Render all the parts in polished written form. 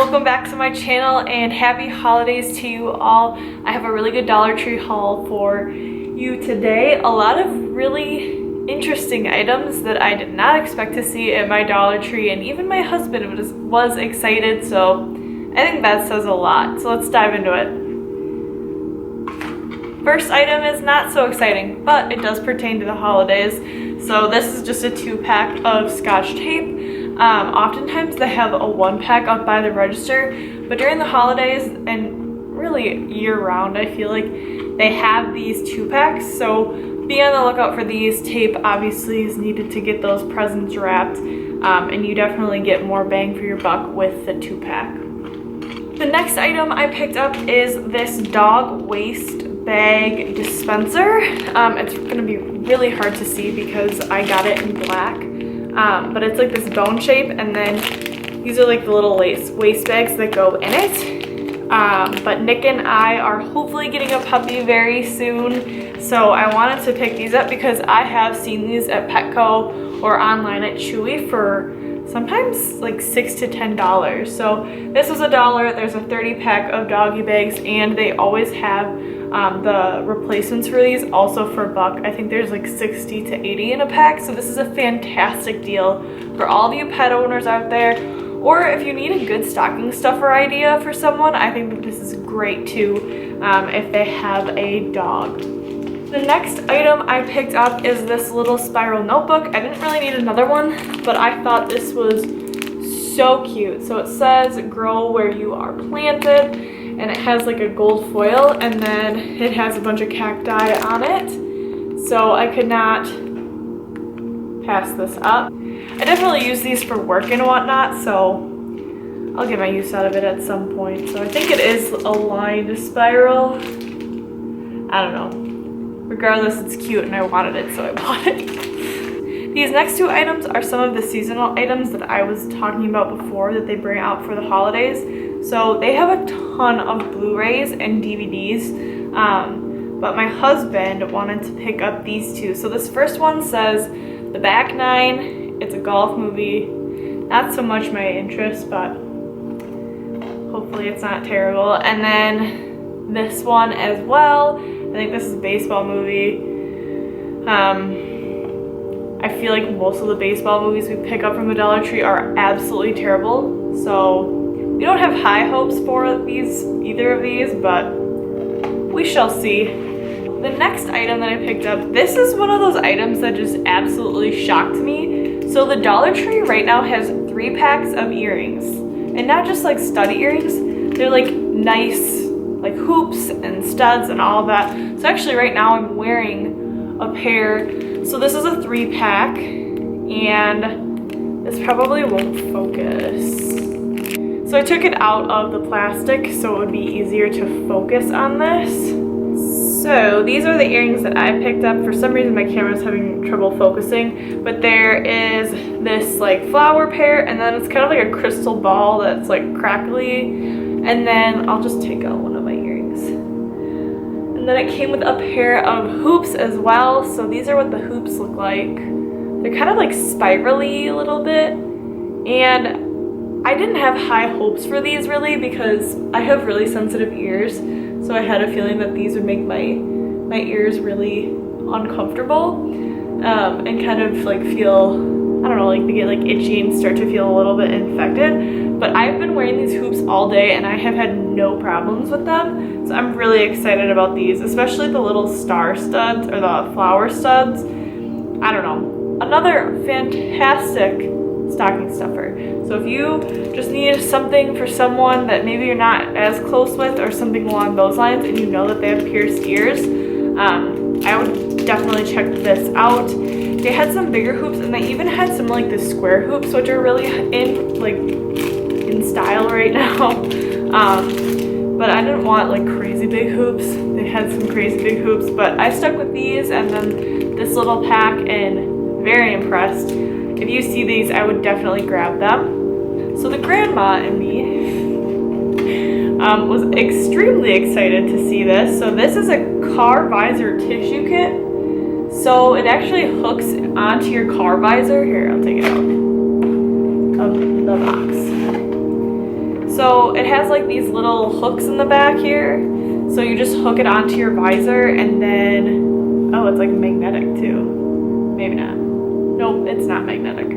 Welcome back to my channel and happy holidays to you all. I have a really good Dollar Tree haul for you today. A lot of really interesting items that I did not expect to see at my Dollar Tree, and even my husband was excited, so I think that says a lot. So let's dive into it. First item is not so exciting, but it does pertain to the holidays. So this is just a 2-pack of Scotch tape. Oftentimes they have a 1-pack up by the register, but during the holidays and really year-round, I feel like they have these 2-packs. So be on the lookout for these. Tape obviously is needed to get those presents wrapped, and you definitely get more bang for your buck with the 2-pack. The next item I picked up is this dog waste bag dispenser. It's gonna be really hard to see because I got it in black, but it's like this bone shape, and then these are like the little waste bags that go in it. But Nick and I are hopefully getting a puppy very soon, so I wanted to pick these up because I have seen these at Petco or online at Chewy for sometimes like $6 to $10. So this was $1. There's a 30-pack of doggy bags, and they always have the replacements for these also for $1. I think there's like 60 to 80 in a pack, so this is a fantastic deal for all of you pet owners out there. Or if you need a good stocking stuffer idea for someone, I think that this is great too, if they have a dog. The next item I picked up is this little spiral notebook. I didn't really need another one, but I thought this was so cute. So it says grow where you are planted, and it has like a gold foil, and then it has a bunch of cacti on it. So I could not pass this up. I definitely use these for work and whatnot, so I'll get my use out of it at some point. So I think it is a lined spiral. I don't know. Regardless, it's cute and I wanted it, so I bought it. These next 2 items are some of the seasonal items that I was talking about before that they bring out for the holidays. So they have a ton of Blu-rays and DVDs, but my husband wanted to pick up these 2. So this first one says The Back Nine. It's a golf movie. Not so much my interest, but hopefully it's not terrible. And then this one as well. I think this is a baseball movie. I feel like most of the baseball movies we pick up from the Dollar Tree are absolutely terrible. So we don't have high hopes for either of these, but we shall see. The next item that I picked up, this is one of those items that just absolutely shocked me. So the Dollar Tree right now has 3 packs of earrings, and not just like stud earrings. They're like nice like hoops and studs and all of that. So actually right now I'm wearing a pair. So this is a 3-pack, and this probably won't focus. So I took it out of the plastic so it would be easier to focus on this. So these are the earrings that I picked up. For some reason my camera's having trouble focusing, but there is this like flower pair, and then it's kind of like a crystal ball that's like crackly. And then I'll just take out one of my earrings. And then it came with a pair of hoops as well. So these are what the hoops look like. They're kind of like spirally a little bit. And I didn't have high hopes for these really because I have really sensitive ears. So I had a feeling that these would make my ears really uncomfortable, and kind of like feel, I don't know, like they get like itchy and start to feel a little bit infected. But I've been wearing these hoops all day and I have had no problems with them. So I'm really excited about these, especially the little star studs or the flower studs. I don't know. Another fantastic stocking stuffer. So if you just need something for someone that maybe you're not as close with or something along those lines, and you know that they have pierced ears, I would definitely check this out. They had some bigger hoops, and they even had some like the square hoops, which are really in style right now. But I didn't want like crazy big hoops. They had some crazy big hoops, but I stuck with these and then this little pack, and very impressed. If you see these, I would definitely grab them. So the grandma in me was extremely excited to see this. So this is a car visor tissue kit. So it actually hooks onto your car visor. Here, I'll take it out of the box. So it has like these little hooks in the back here. So you just hook it onto your visor and then, oh, it's like magnetic too. Maybe not. Nope, it's not magnetic.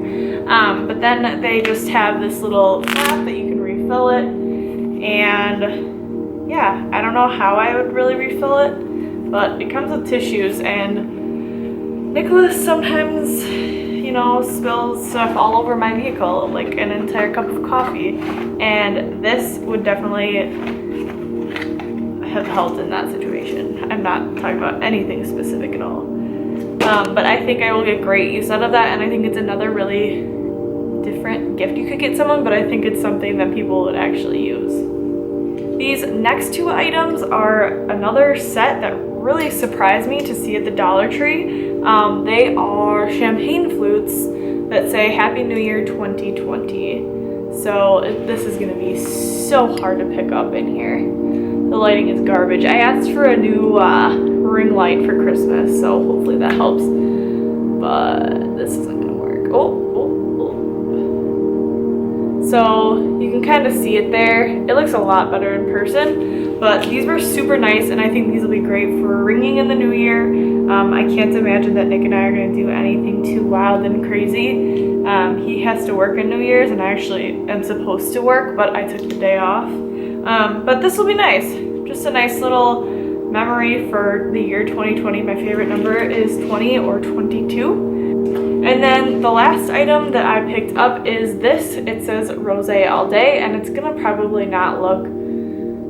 But then they just have this little cap that you can refill it. And yeah, I don't know how I would really refill it, but it comes with tissues, and Nicholas sometimes, you know, spills stuff all over my vehicle, like an entire cup of coffee, and this would definitely have helped in that situation. I'm not talking about anything specific at all. But I think I will get great use out of that, and I think it's another really different gift you could get someone, but I think it's something that people would actually use. These next two items are another set that really surprised me to see at the Dollar Tree. They are champagne flutes that say Happy New Year 2020. So this is gonna be so hard to pick up in here. The lighting is garbage. I asked for a new ring light for Christmas, so hopefully that helps. But this isn't gonna work. Oh. So you can kind of see it there. It looks a lot better in person, but these were super nice, and I think these will be great for ringing in the new year. I can't imagine that Nick and I are gonna do anything too wild and crazy. He has to work on New Year's, and I actually am supposed to work, but I took the day off. But this will be nice. Just a nice little memory for the year 2020. My favorite number is 20 or 22. And then the last item that I picked up is this. It says Rosé All Day, and it's gonna probably not look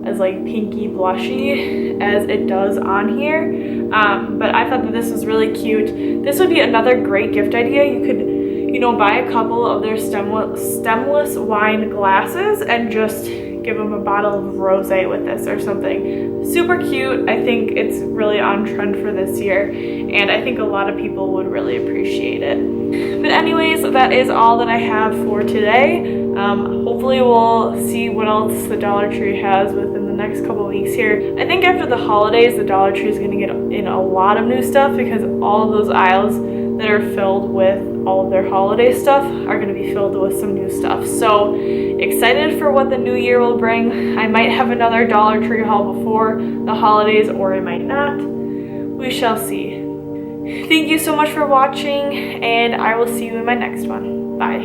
as like pinky blushy as it does on here. But I thought that this was really cute. This would be another great gift idea. You could, you know, buy a couple of their stemless wine glasses and just give them a bottle of rosé with this or something. Super cute. I think it's really on trend for this year, and I think a lot of people would really appreciate it. But anyways, that is all that I have for today. Hopefully we'll see what else the Dollar Tree has within the next couple weeks here. I think after the holidays, the Dollar Tree is going to get in a lot of new stuff, because all of those aisles that are filled with all of their holiday stuff are going to be filled with some new stuff. So excited for what the new year will bring. I might have another Dollar Tree haul before the holidays, or I might not. We shall see. Thank you so much for watching, and I will see you in my next one. Bye.